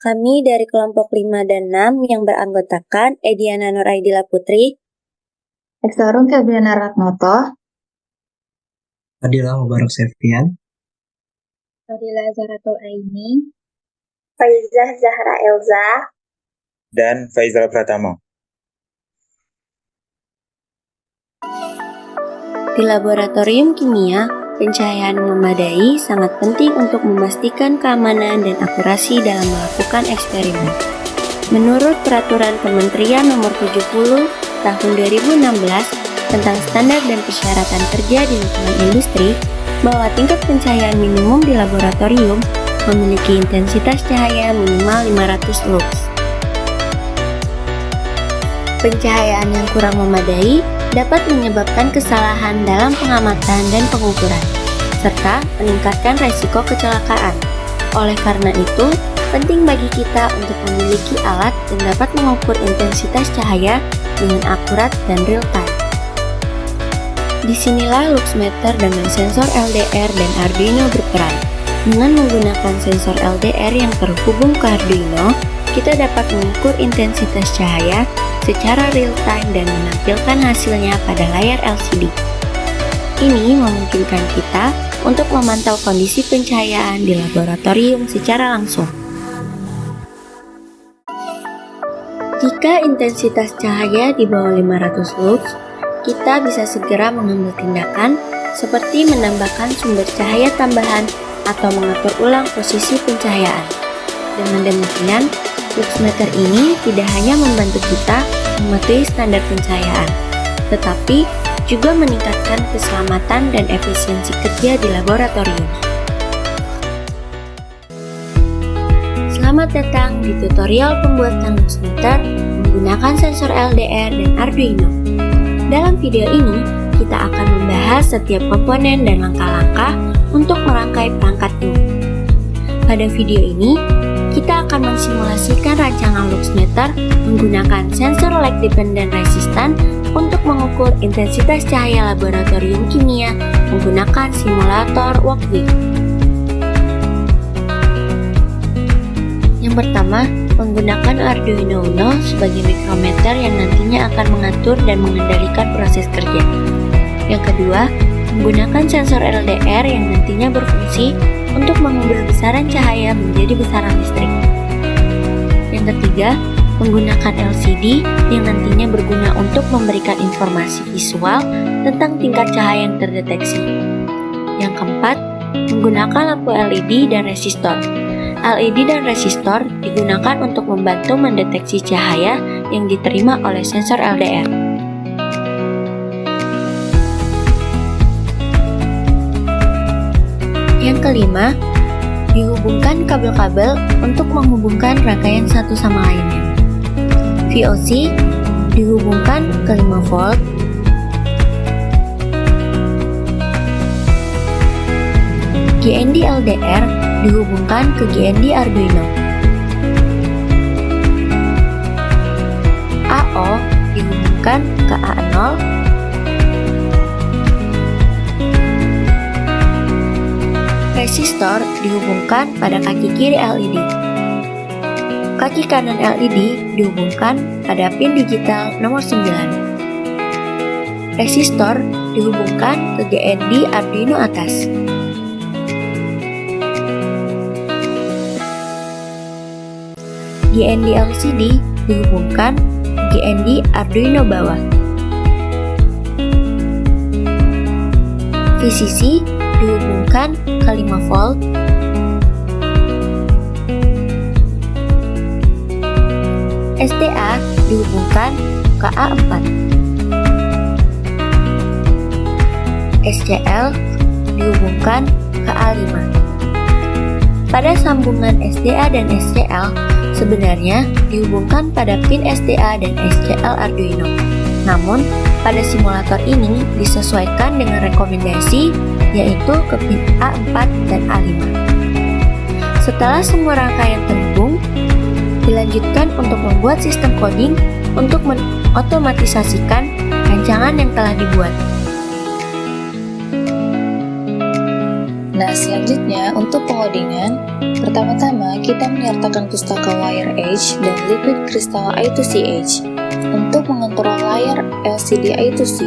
Kami dari kelompok 5 dan 6 yang beranggotakan Ediana Nuraidila Putri, Eksarum Febriana Ratnoto, Fadila Mubarak Septian, Fadila Zahratul Aini, Faizah Zahra Elza, dan Faizal Pratama. Di laboratorium kimia, pencahayaan memadai sangat penting untuk memastikan keamanan dan akurasi dalam melakukan eksperimen. Menurut Peraturan Kementerian Nomor 70 Tahun 2016 tentang standar dan persyaratan kerja di lingkungan industri, bahwa tingkat pencahayaan minimum di laboratorium memiliki intensitas cahaya minimal 500 lux. Pencahayaan yang kurang memadai dapat menyebabkan kesalahan dalam pengamatan dan pengukuran, serta meningkatkan resiko kecelakaan. Oleh karena itu, penting bagi kita untuk memiliki alat yang dapat mengukur intensitas cahaya dengan akurat dan real time. Disinilah luxmeter dengan sensor LDR dan Arduino berperan. Dengan menggunakan sensor LDR yang terhubung ke Arduino, kita dapat mengukur intensitas cahaya secara real time dan menampilkan hasilnya pada layar LCD. Ini memungkinkan kita untuk memantau kondisi pencahayaan di laboratorium secara langsung. Jika intensitas cahaya di bawah 500 lux, kita bisa segera mengambil tindakan seperti menambahkan sumber cahaya tambahan atau mengatur ulang posisi pencahayaan. Dengan demikian, luxmeter ini tidak hanya membantu kita mematuhi standar pencahayaan, tetapi juga meningkatkan keselamatan dan efisiensi kerja di laboratorium. Selamat datang di tutorial pembuatan luxmeter menggunakan sensor LDR dan Arduino. Dalam video ini, kita akan membahas setiap komponen dan langkah-langkah untuk merangkai perangkat ini. Pada video ini, kita akan mensimulasikan rancangan luxmeter menggunakan sensor light dependent resistant untuk mengukur intensitas cahaya laboratorium kimia menggunakan simulator Walkthrough. Yang pertama, menggunakan Arduino Uno sebagai mikrometer yang nantinya akan mengatur dan mengendalikan proses kerja. Yang kedua, menggunakan sensor LDR yang nantinya berfungsi untuk mengubah besaran cahaya menjadi besaran listrik. Yang ketiga, menggunakan LCD yang nantinya berguna untuk memberikan informasi visual tentang tingkat cahaya yang terdeteksi. Yang keempat, menggunakan lampu LED dan resistor. LED dan resistor digunakan untuk membantu mendeteksi cahaya yang diterima oleh sensor LDR. Yang kelima, dihubungkan kabel-kabel untuk menghubungkan rangkaian satu sama lainnya. VOC dihubungkan ke 5 volt, GND LDR dihubungkan ke GND Arduino, AO dihubungkan ke A0, resistor dihubungkan pada kaki kiri LED. Kaki kanan LED dihubungkan pada pin digital nomor 9. Resistor dihubungkan ke GND Arduino atas. GND LCD dihubungkan ke GND Arduino bawah. VCC dihubungkan ke 5 volt. SDA dihubungkan ke A4. SCL dihubungkan ke A5. Pada sambungan SDA dan SCL sebenarnya dihubungkan pada pin SDA dan SCL Arduino. Namun, pada simulator ini disesuaikan dengan rekomendasi yaitu ke pin A4 dan A5. Setelah semua rangkaian terhubung, dilanjutkan untuk membuat sistem coding untuk mengotomatisasikan rancangan yang telah dibuat. Nah, selanjutnya untuk pengodingan, pertama-tama kita menyertakan pustaka wire edge dan liquid crystal I2C untuk mengontrol layar LCD I2C.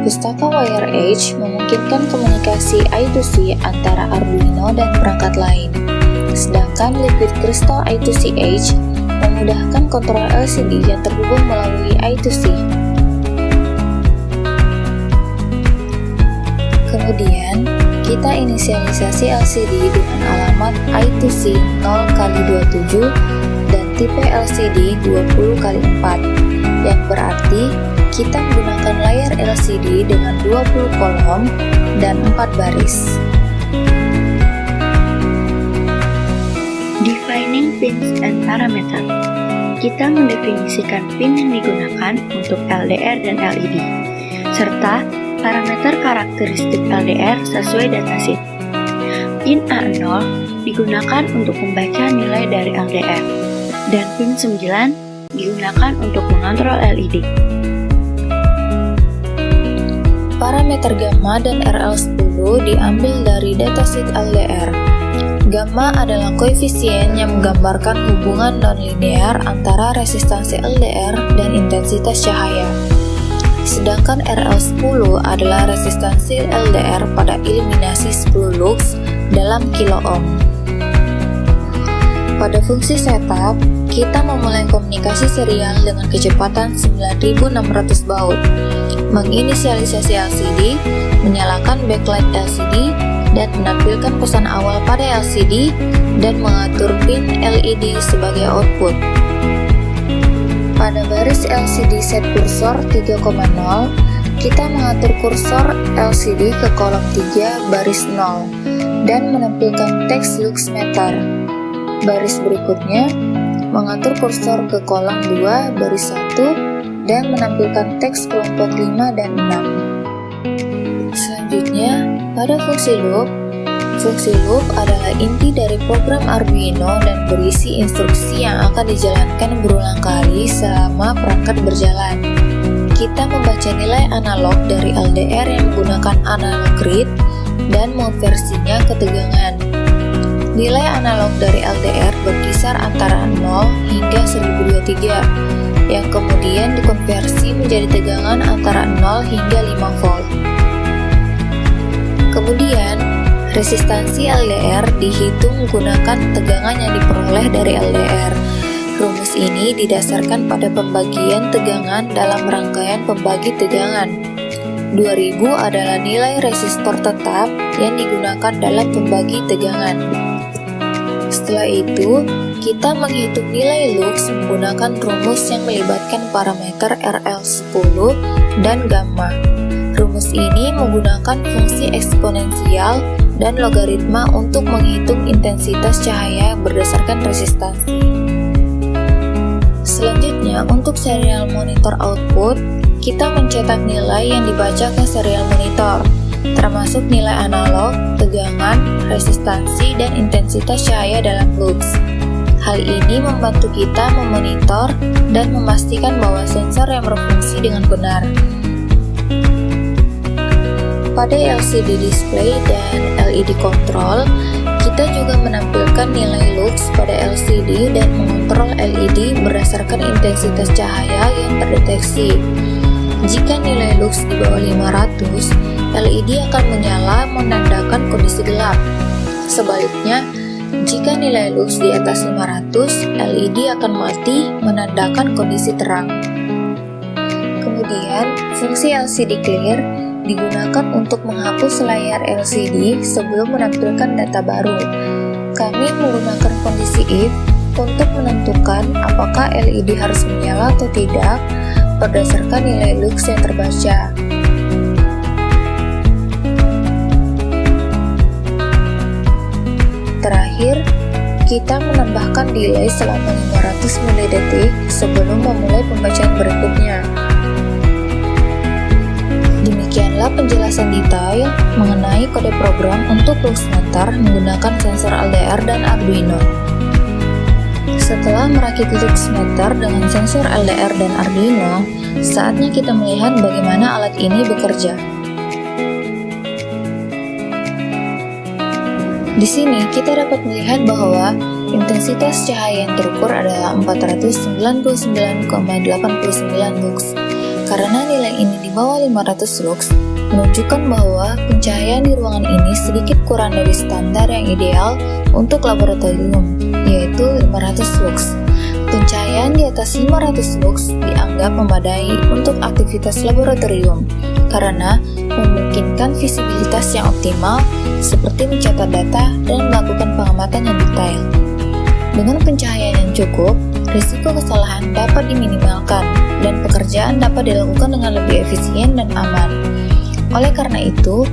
Pustaka wire edge memungkinkan komunikasi I2C antara Arduino dan perangkat lain, sedangkan liquid crystal I2C memudahkan kontrol LCD yang terhubung melalui I2C. Kemudian, kita inisialisasi LCD dengan alamat I2C 0x27 dan tipe LCD 20x4, yang berarti kita menggunakan layar LCD dengan 20 kolom dan 4 baris. Defining pins and parameter. Kita mendefinisikan pin yang digunakan untuk LDR dan LED, serta parameter karakteristik LDR sesuai datasheet. Pin A0 digunakan untuk membaca nilai dari LDR, dan pin 9 digunakan untuk mengontrol LED. Parameter gamma dan RL10 diambil dari datasheet LDR. Gamma adalah koefisien yang menggambarkan hubungan nonlinear antara resistansi LDR dan intensitas cahaya. Sedangkan RL10 adalah resistansi LDR pada iluminasi 10 lux dalam kilo ohm. Pada fungsi setup, kita memulai komunikasi serial dengan kecepatan 9600 baud, menginisialisasi LCD, menyalakan backlight LCD, dan menampilkan pesan awal pada LCD, dan mengatur pin LED sebagai output. Pada baris LCD set kursor 3,0, kita mengatur kursor LCD ke kolom 3 baris 0 dan menampilkan teks lux meter. Baris berikutnya mengatur kursor ke kolom 2 baris 1 dan menampilkan teks kelompok 5 dan 6. Selanjutnya, pada fungsi loop. Fungsi loop adalah inti dari program Arduino dan berisi instruksi yang akan dijalankan berulang kali selama perangkat berjalan. Kita membaca nilai analog dari LDR yang menggunakan analog read dan mengonversinya ke tegangan. Nilai analog dari LDR berkisar antara 0 hingga 1023, yang kemudian dikonversi menjadi tegangan antara 0 hingga 5 volt. Kemudian, resistansi LDR dihitung menggunakan tegangan yang diperoleh dari LDR. Rumus ini didasarkan pada pembagian tegangan dalam rangkaian pembagi tegangan. 2000 adalah nilai resistor tetap yang digunakan dalam pembagi tegangan. Setelah itu, kita menghitung nilai lux menggunakan rumus yang melibatkan parameter RL10 dan gamma. Rumus ini menggunakan fungsi eksponensial dan logaritma untuk menghitung intensitas cahaya berdasarkan resistansi. Selanjutnya, untuk serial monitor output, kita mencetak nilai yang dibaca ke serial monitor, termasuk nilai analog, tegangan, resistansi, dan intensitas cahaya dalam lux. Hal ini membantu kita memonitor dan memastikan bahwa sensor yang berfungsi dengan benar. Pada LCD display dan LED control, kita juga menampilkan nilai lux pada LCD dan mengontrol LED berdasarkan intensitas cahaya yang terdeteksi. Jika nilai lux di bawah 500, LED akan menyala menandakan kondisi gelap. Sebaliknya, jika nilai lux di atas 500, LED akan mati menandakan kondisi terang. Kemudian, fungsi LCD clear digunakan untuk menghapus layar LCD sebelum menampilkan data baru. Kami menggunakan kondisi if untuk menentukan apakah LED harus menyala atau tidak berdasarkan nilai lux yang terbaca. Terakhir, kita menambahkan delay selama 500 mD sebelum memulai pembacaan berikutnya. Demikianlah penjelasan detail mengenai kode program untuk lux meter menggunakan sensor LDR dan Arduino. Setelah merakit lux meter dengan sensor LDR dan Arduino, saatnya kita melihat bagaimana alat ini bekerja. Di sini kita dapat melihat bahwa intensitas cahaya yang terukur adalah 499,89 lux. Karena nilai ini di bawah 500 lux, menunjukkan bahwa pencahayaan di ruangan ini sedikit kurang dari standar yang ideal untuk laboratorium, yaitu 500 lux. Pencahayaan di atas 500 lux dianggap memadai untuk aktivitas laboratorium karena memungkinkan visibilitas yang optimal seperti mencatat data dan melakukan pengamatan yang detail. Dengan pencahayaan yang cukup, risiko kesalahan dapat diminimalkan dan pekerjaan dapat dilakukan dengan lebih efisien dan aman. Oleh karena itu,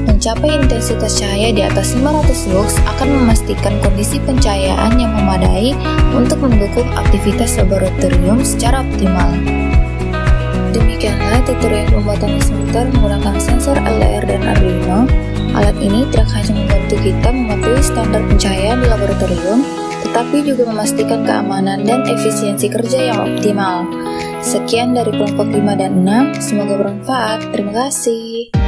mencapai intensitas cahaya di atas 500 lux akan memastikan kondisi pencahayaan yang memadai untuk mendukung aktivitas laboratorium secara optimal. Demikianlah tutorial pembuatan Luxmeter menggunakan sensor LDR dan Arduino. Alat ini tidak hanya membantu kita mematuhi standar pencahayaan di laboratorium, tetapi juga memastikan keamanan dan efisiensi kerja yang optimal. Sekian dari kelompok 5 dan 6, semoga bermanfaat. Terima kasih.